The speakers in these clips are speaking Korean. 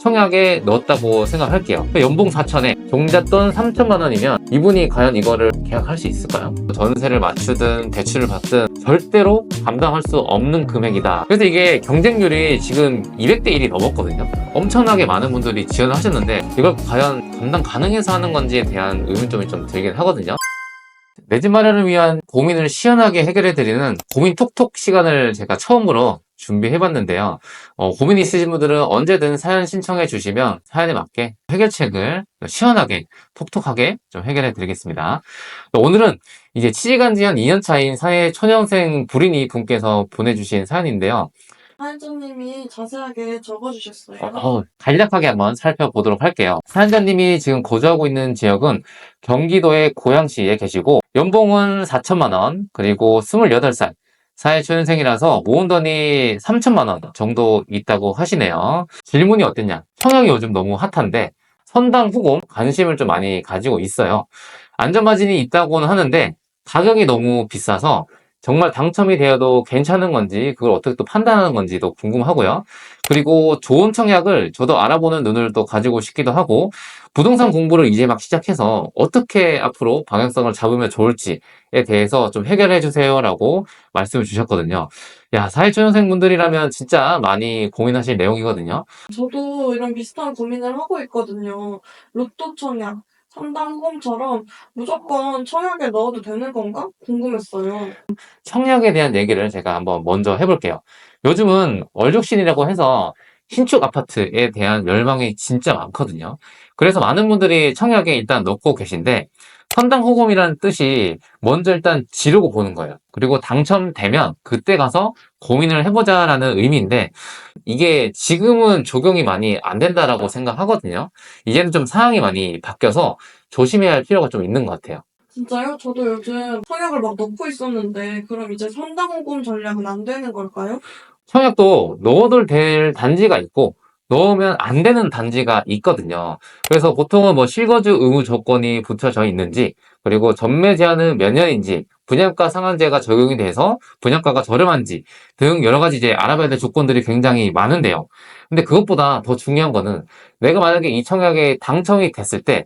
청약에 넣었다고 생각할게요. 연봉 4천에 종잣돈 3천만 원이면 이분이 과연 이거를 계약할 수 있을까요? 전세를 맞추든 대출을 받든 절대로 감당할 수 없는 금액이다. 그래서 이게 경쟁률이 지금 200대 1이 넘었거든요. 엄청나게 많은 분들이 지원을 하셨는데 이걸 과연 감당 가능해서 하는 건지에 대한 의문점이 좀 들긴 하거든요. 내 집 마련을 위한 고민을 시원하게 해결해드리는 고민 톡톡 시간을 제가 처음으로 준비해봤는데요. 고민 있으신 분들은 언제든 사연 신청해 주시면 사연에 맞게 해결책을 시원하게 톡톡하게 좀 해결해드리겠습니다. 오늘은 이제 취직한 지 한 2년 차인 사회 초년생 불인이 분께서 보내주신 사연인데요. 사연자님이 자세하게 적어주셨어요. 간략하게 한번 살펴보도록 할게요. 사연자님이 지금 거주하고 있는 지역은 경기도의 고양시에 계시고 연봉은 4천만 원, 그리고 28살, 사회초년생이라서 모은 돈이 3천만 원 정도 있다고 하시네요. 질문이 어땠냐? 청약이 요즘 너무 핫한데 선당 후공 관심을 좀 많이 가지고 있어요. 안전마진이 있다고는 하는데 가격이 너무 비싸서 정말 당첨이 되어도 괜찮은 건지 그걸 어떻게 또 판단하는 건지도 궁금하고요. 그리고 좋은 청약을 저도 알아보는 눈을 또 가지고 싶기도 하고 부동산 공부를 이제 막 시작해서 어떻게 앞으로 방향성을 잡으면 좋을지에 대해서 좀 해결해 주세요라고 말씀을 주셨거든요. 야, 사회초년생분들이라면 진짜 많이 고민하실 내용이거든요. 저도 이런 비슷한 고민을 하고 있거든요. 로또 청약, 삼당홈처럼 무조건 청약에 넣어도 되는 건가? 궁금했어요. 청약에 대한 얘기를 제가 한번 먼저 해볼게요. 요즘은 월족신이라고 해서 신축 아파트에 대한 열망이 진짜 많거든요. 그래서 많은 분들이 청약에 일단 넣고 계신데 선당호검이라는 뜻이 먼저 일단 지르고 보는 거예요. 그리고 당첨되면 그때 가서 고민을 해보자라는 의미인데 이게 지금은 적용이 많이 안 된다라고 생각하거든요. 이제는 좀 상황이 많이 바뀌어서 조심해야 할 필요가 좀 있는 것 같아요. 진짜요? 저도 요즘 청약을 막 넣고 있었는데 그럼 이제 선당후금 전략은 안 되는 걸까요? 청약도 넣어도 될 단지가 있고 넣으면 안 되는 단지가 있거든요. 그래서 보통은 뭐 실거주 의무 조건이 붙여져 있는지, 그리고 전매 제한은 몇 년인지, 분양가 상한제가 적용이 돼서 분양가가 저렴한지 등 여러 가지 이제 알아봐야 될 조건들이 굉장히 많은데요. 근데 그것보다 더 중요한 거는 내가 만약에 이 청약에 당첨이 됐을 때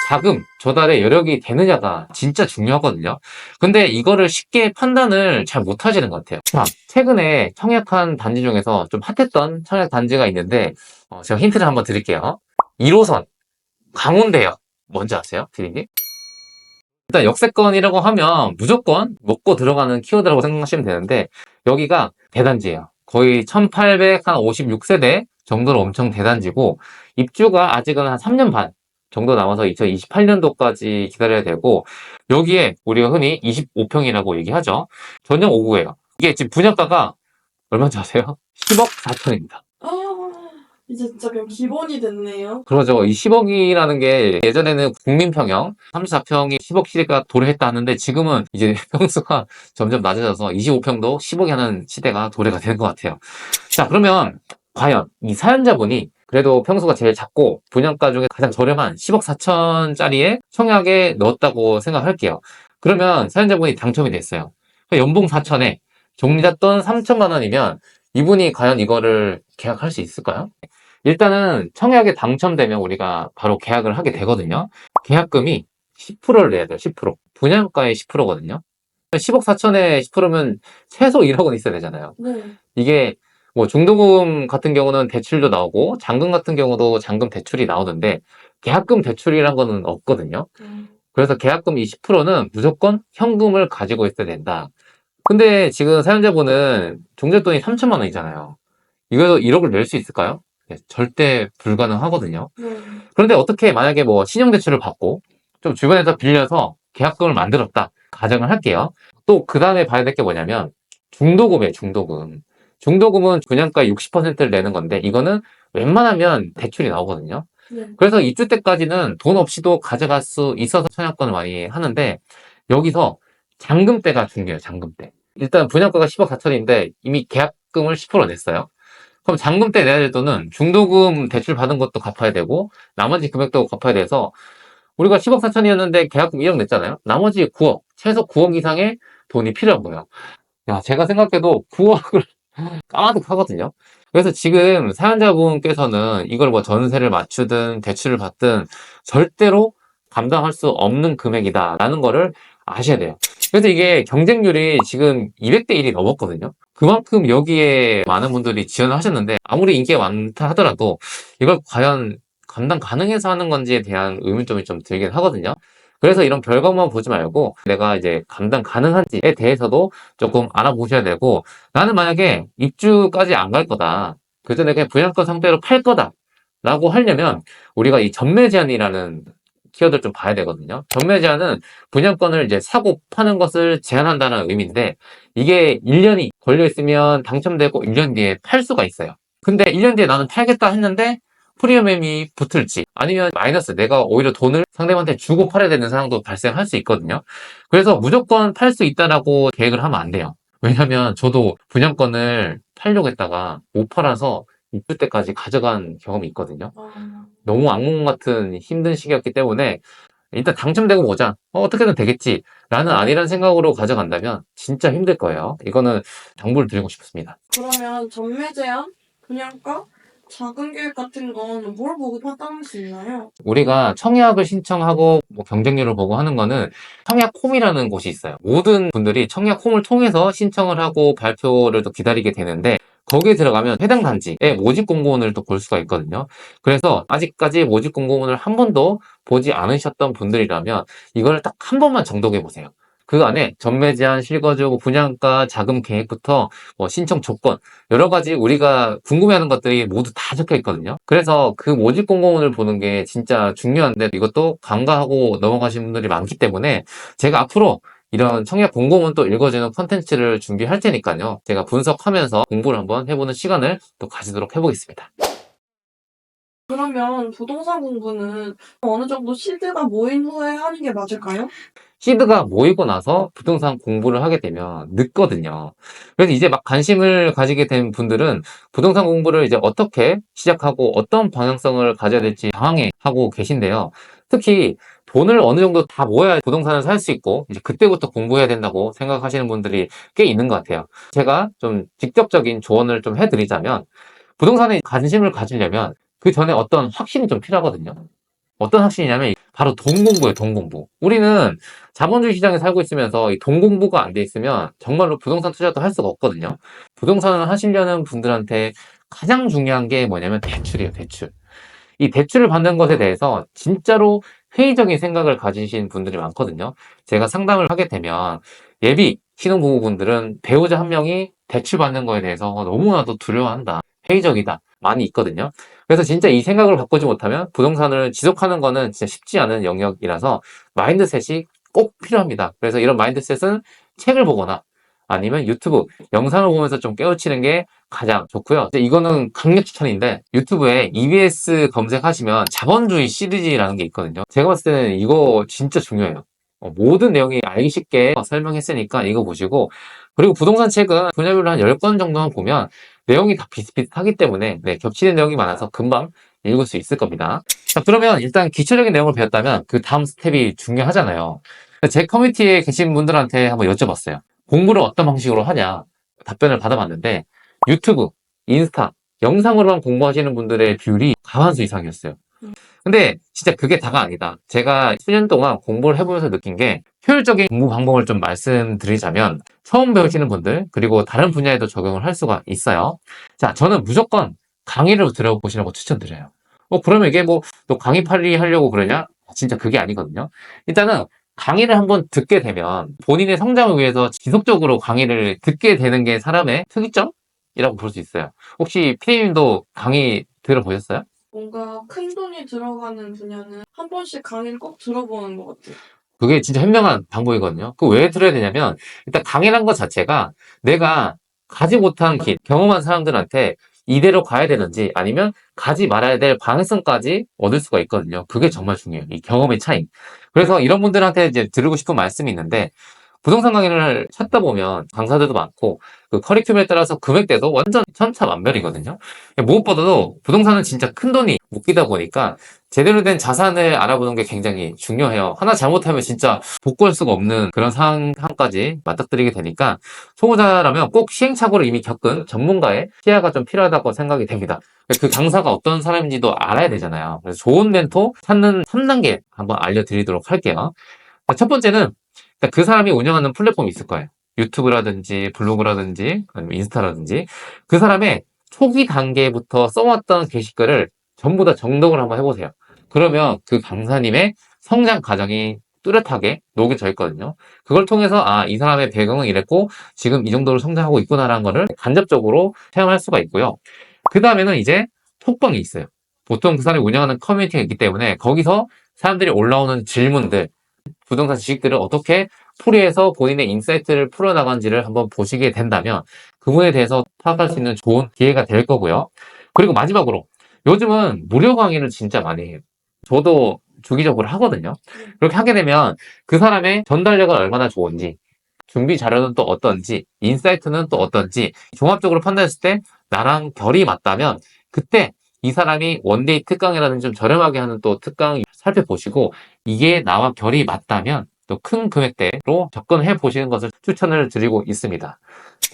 자금 조달의 여력이 되느냐가 진짜 중요하거든요. 근데 이거를 쉽게 판단을 잘 못하시는 것 같아요. 자, 최근에 청약한 단지 중에서 좀 핫했던 청약 단지가 있는데 제가 힌트를 한번 드릴게요. 1호선 강운대역 뭔지 아세요, 피디님? 일단 역세권이라고 하면 무조건 먹고 들어가는 키워드라고 생각하시면 되는데 여기가 대단지예요. 거의 1856세대 정도로 엄청 대단지고 입주가 아직은 한 3년 반 정도 남아서 2028년도까지 기다려야 되고 여기에 우리가 흔히 25평이라고 얘기하죠. 전용 5구예요. 이게 지금 분양가가 얼마인지 아세요? 10억 4천입니다. 아, 이제 진짜 그냥 기본이 됐네요. 그러죠. 이 10억이라는 게 예전에는 국민평형 34평이 10억 시대가 도래했다 하는데 지금은 이제 평수가 점점 낮아져서 25평도 10억이 하는 시대가 도래가 되는 것 같아요. 자, 그러면 과연 이 사연자분이 그래도 평수가 제일 작고 분양가 중에 가장 저렴한 10억 4천짜리에 청약에 넣었다고 생각할게요. 그러면 사연자분이 당첨이 됐어요. 연봉 4천에 종잣돈 3천만 원이면 이분이 과연 이거를 계약할 수 있을까요? 일단은 청약에 당첨되면 우리가 바로 계약을 하게 되거든요. 계약금이 10%를 내야 돼요. 10%. 분양가의 10%거든요. 10억 4천에 10%면 최소 1억 원 있어야 되잖아요. 네. 이게 뭐 중도금 같은 경우는 대출도 나오고 잔금 같은 경우도 잔금 대출이 나오는데 계약금 대출이란 거는 없거든요. 그래서 계약금 20%는 무조건 현금을 가지고 있어야 된다. 근데 지금 사연자분은 종잣돈이 3천만 원이잖아요. 이거 1억을 낼 수 있을까요? 네, 절대 불가능하거든요. 네. 그런데 어떻게 만약에 뭐 신용대출을 받고 좀 주변에서 빌려서 계약금을 만들었다. 가정을 할게요. 또 그 다음에 봐야 될 게 뭐냐면 중도금이에요, 중도금. 중도금은 분양가 60%를 내는 건데 이거는 웬만하면 대출이 나오거든요. 네. 그래서 입주 때까지는 돈 없이도 가져갈 수 있어서 청약권을 많이 하는데 여기서 잔금대가 중요해요, 잔금대. 일단 분양가가 10억 4천인데 이미 계약금을 10% 냈어요. 그럼 잔금대 내야 될 돈은 중도금 대출 받은 것도 갚아야 되고 나머지 금액도 갚아야 돼서 우리가 10억 4천이었는데 계약금 1억 냈잖아요. 나머지 9억, 최소 9억 이상의 돈이 필요한 거예요. 야, 제가 생각해도 9억을 까마득하거든요. 그래서 지금 사연자분께서는 이걸 뭐 전세를 맞추든 대출을 받든 절대로 감당할 수 없는 금액이다라는 거를 아셔야 돼요. 그래서 이게 경쟁률이 지금 200대 1이 넘었거든요. 그만큼 여기에 많은 분들이 지원을 하셨는데 아무리 인기가 많다 하더라도 이걸 과연 감당 가능해서 하는 건지에 대한 의문점이 좀 들긴 하거든요. 그래서 이런 결과만 보지 말고 내가 이제 감당 가능한지에 대해서도 조금 알아보셔야 되고, 나는 만약에 입주까지 안 갈 거다, 그 전에 그냥 분양권 상태로 팔 거다 라고 하려면 우리가 이 전매 제한이라는 키워드를 좀 봐야 되거든요. 전매 제한은 분양권을 이제 사고 파는 것을 제한한다는 의미인데, 이게 1년이 걸려 있으면 당첨되고 1년 뒤에 팔 수가 있어요. 근데 1년 뒤에 나는 팔겠다 했는데 프리미엄이 붙을지, 아니면 마이너스, 내가 오히려 돈을 상대방한테 주고 팔아야 되는 상황도 발생할 수 있거든요. 그래서 무조건 팔 수 있다라고 계획을 하면 안 돼요. 왜냐면 저도 분양권을 팔려고 했다가 못 팔아서 입주 때까지 가져간 경험이 있거든요. 아, 너무 악몽 같은 힘든 시기였기 때문에 일단 당첨되고 보자. 어떻게든 되겠지. 라는 아니란 생각으로 가져간다면 진짜 힘들 거예요. 이거는 당부를 드리고 싶습니다. 그러면 전매 제한, 분양가, 자금 계획 같은 건 뭘 보고 판단할 수 있나요? 우리가 청약을 신청하고 뭐 경쟁률을 보고 하는 거는 청약홈이라는 곳이 있어요. 모든 분들이 청약홈을 통해서 신청을 하고 발표를 또 기다리게 되는데, 거기에 들어가면 해당 단지의 모집 공고문을 또 볼 수가 있거든요. 그래서 아직까지 모집 공고문을 한 번도 보지 않으셨던 분들이라면 이걸 딱 한 번만 정독해 보세요. 그 안에 전매 제한, 실거주, 뭐 분양가, 자금 계획부터 뭐 신청 조건, 여러 가지 우리가 궁금해하는 것들이 모두 다 적혀 있거든요. 그래서 그 모집 공고문을 보는 게 진짜 중요한데, 이것도 간과하고 넘어가신 분들이 많기 때문에 제가 앞으로 이런 청약 공고문 또 읽어주는 컨텐츠를 준비할 테니까요. 제가 분석하면서 공부를 한번 해보는 시간을 또 가지도록 해보겠습니다. 그러면 부동산 공부는 어느 정도 시드가 모인 후에 하는 게 맞을까요? 시드가 모이고 나서 부동산 공부를 하게 되면 늦거든요. 그래서 이제 막 관심을 가지게 된 분들은 부동산 공부를 이제 어떻게 시작하고 어떤 방향성을 가져야 될지 당황해하고 계신데요. 특히 돈을 어느 정도 다 모아야 부동산을 살 수 있고 이제 그때부터 공부해야 된다고 생각하시는 분들이 꽤 있는 것 같아요. 제가 좀 직접적인 조언을 좀 해드리자면, 부동산에 관심을 가지려면 그 전에 어떤 확신이 좀 필요하거든요. 어떤 확신이냐면 바로 돈 공부예요, 돈 공부. 우리는 자본주의 시장에 살고 있으면서 이 돈 공부가 안 돼 있으면 정말로 부동산 투자도 할 수가 없거든요. 부동산을 하시려는 분들한테 가장 중요한 게 뭐냐면 대출이에요, 대출. 이 대출을 받는 것에 대해서 진짜로 회의적인 생각을 가지신 분들이 많거든요. 제가 상담을 하게 되면 예비 신혼부부분들은 배우자 한 명이 대출 받는 거에 대해서 너무나도 두려워한다, 회의적이다, 많이 있거든요. 그래서 진짜 이 생각을 바꾸지 못하면 부동산을 지속하는 거는 진짜 쉽지 않은 영역이라서 마인드셋이 꼭 필요합니다. 그래서 이런 마인드셋은 책을 보거나 아니면 유튜브 영상을 보면서 좀 깨우치는 게 가장 좋고요. 이제 이거는 강력 추천인데, 유튜브에 EBS 검색하시면 자본주의 시리즈라는 게 있거든요. 제가 봤을 때는 이거 진짜 중요해요. 모든 내용이 알기 쉽게 설명했으니까 이거 보시고, 그리고 부동산 책은 분야별로 한 10권 정도만 보면 내용이 다 비슷비슷하기 때문에 네, 겹치는 내용이 많아서 금방 읽을 수 있을 겁니다. 자, 그러면 일단 기초적인 내용을 배웠다면 그 다음 스텝이 중요하잖아요. 제 커뮤니티에 계신 분들한테 한번 여쭤봤어요. 공부를 어떤 방식으로 하냐 답변을 받아봤는데, 유튜브, 인스타, 영상으로만 공부하시는 분들의 비율이 과반수 이상이었어요. 근데 진짜 그게 다가 아니다. 제가 수년 동안 공부를 해보면서 느낀 게, 효율적인 공부 방법을 좀 말씀드리자면, 처음 배우시는 분들 그리고 다른 분야에도 적용을 할 수가 있어요. 자, 저는 무조건 강의를 들어보시는 거 추천드려요. 그러면 이게 뭐 또 강의 팔이 하려고 그러냐? 진짜 그게 아니거든요. 일단은 강의를 한번 듣게 되면 본인의 성장을 위해서 지속적으로 강의를 듣게 되는 게 사람의 특이점이라고 볼 수 있어요. 혹시 피디님도 강의 들어보셨어요? 뭔가 큰 돈이 들어가는 분야는 한 번씩 강의를 꼭 들어보는 것 같아요. 그게 진짜 현명한 방법이거든요. 그 왜 들어야 되냐면, 일단 강의란 것 자체가 내가 가지 못한 길, 경험한 사람들한테 이대로 가야 되는지 아니면 가지 말아야 될 방향성까지 얻을 수가 있거든요. 그게 정말 중요해요. 이 경험의 차이. 그래서 이런 분들한테 이제 드리고 싶은 말씀이 있는데, 부동산 강의를 찾다 보면 강사들도 많고 그 커리큘럼에 따라서 금액대도 완전 천차만별이거든요. 무엇보다도 부동산은 진짜 큰 돈이 묶이다 보니까 제대로 된 자산을 알아보는 게 굉장히 중요해요. 하나 잘못하면 진짜 복구할 수가 없는 그런 상황까지 맞닥뜨리게 되니까 초보자라면 꼭 시행착오를 이미 겪은 전문가의 시야가 좀 필요하다고 생각이 됩니다. 그 강사가 어떤 사람인지도 알아야 되잖아요. 그래서 좋은 멘토 찾는 3단계 한번 알려드리도록 할게요. 첫 번째는 그 사람이 운영하는 플랫폼이 있을 거예요. 유튜브라든지 블로그라든지 아니면 인스타라든지 그 사람의 초기 단계부터 써왔던 게시글을 전부 다 정독을 한번 해보세요. 그러면 그 강사님의 성장 과정이 뚜렷하게 녹여져 있거든요. 그걸 통해서 이 사람의 배경은 이랬고 지금 이 정도로 성장하고 있구나라는 거를 간접적으로 체험할 수가 있고요. 그 다음에는 이제 톡방이 있어요. 보통 그 사람이 운영하는 커뮤니티가 있기 때문에 거기서 사람들이 올라오는 질문들, 부동산 지식들을 어떻게 풀이해서 본인의 인사이트를 풀어나간지를 한번 보시게 된다면 그분에 대해서 파악할 수 있는 좋은 기회가 될 거고요. 그리고 마지막으로 요즘은 무료 강의를 진짜 많이 해요. 저도 주기적으로 하거든요. 그렇게 하게 되면 그 사람의 전달력은 얼마나 좋은지, 준비 자료는 또 어떤지, 인사이트는 또 어떤지 종합적으로 판단했을 때 나랑 결이 맞다면 그때 이 사람이 원데이 특강이라든지 좀 저렴하게 하는 또 특강 살펴보시고 이게 나와 결이 맞다면 또 큰 금액대로 접근해 보시는 것을 추천을 드리고 있습니다.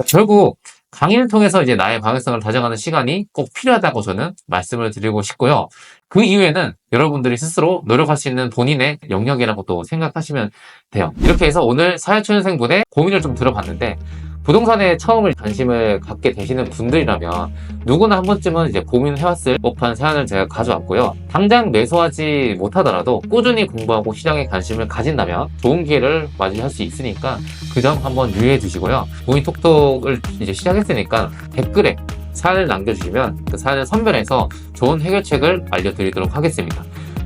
결국 강의를 통해서 이제 나의 방향성을 다져가는 시간이 꼭 필요하다고 저는 말씀을 드리고 싶고요. 그 이후에는 여러분들이 스스로 노력할 수 있는 본인의 영역이라고 또 생각하시면 돼요. 이렇게 해서 오늘 사회초년생분의 고민을 좀 들어봤는데 부동산에 처음을 관심을 갖게 되시는 분들이라면 누구나 한 번쯤은 이제 고민해왔을 법한 사연을 제가 가져왔고요. 당장 매수하지 못하더라도 꾸준히 공부하고 시장에 관심을 가진다면 좋은 기회를 맞이할 수 있으니까 그 점 한번 유의해 주시고요. 고민 톡톡을 이제 시작했으니까 댓글에 사연을 남겨주시면 그 사연을 선별해서 좋은 해결책을 알려드리도록 하겠습니다.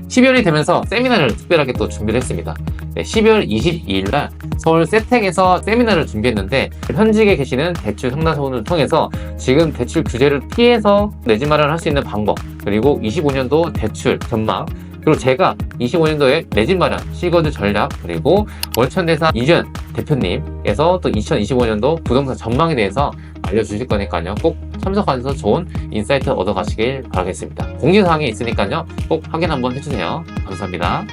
12월이 되면서 세미나를 특별하게 또 준비를 했습니다. 12월 22일 날 서울 세택에서 세미나를 준비했는데 현직에 계시는 대출 상담사분을 통해서 지금 대출 규제를 피해서 내 집 마련을 할 수 있는 방법, 그리고 25년도 대출 전망, 그리고 제가 25년도에 내 집 마련 실거주 전략, 그리고 월천대사 이주연 대표님에서 또 2025년도 부동산 전망에 대해서 알려주실 거니까요. 꼭 참석하셔서 좋은 인사이트 얻어가시길 바라겠습니다. 공지사항이 있으니까요. 꼭 확인 한번 해주세요. 감사합니다.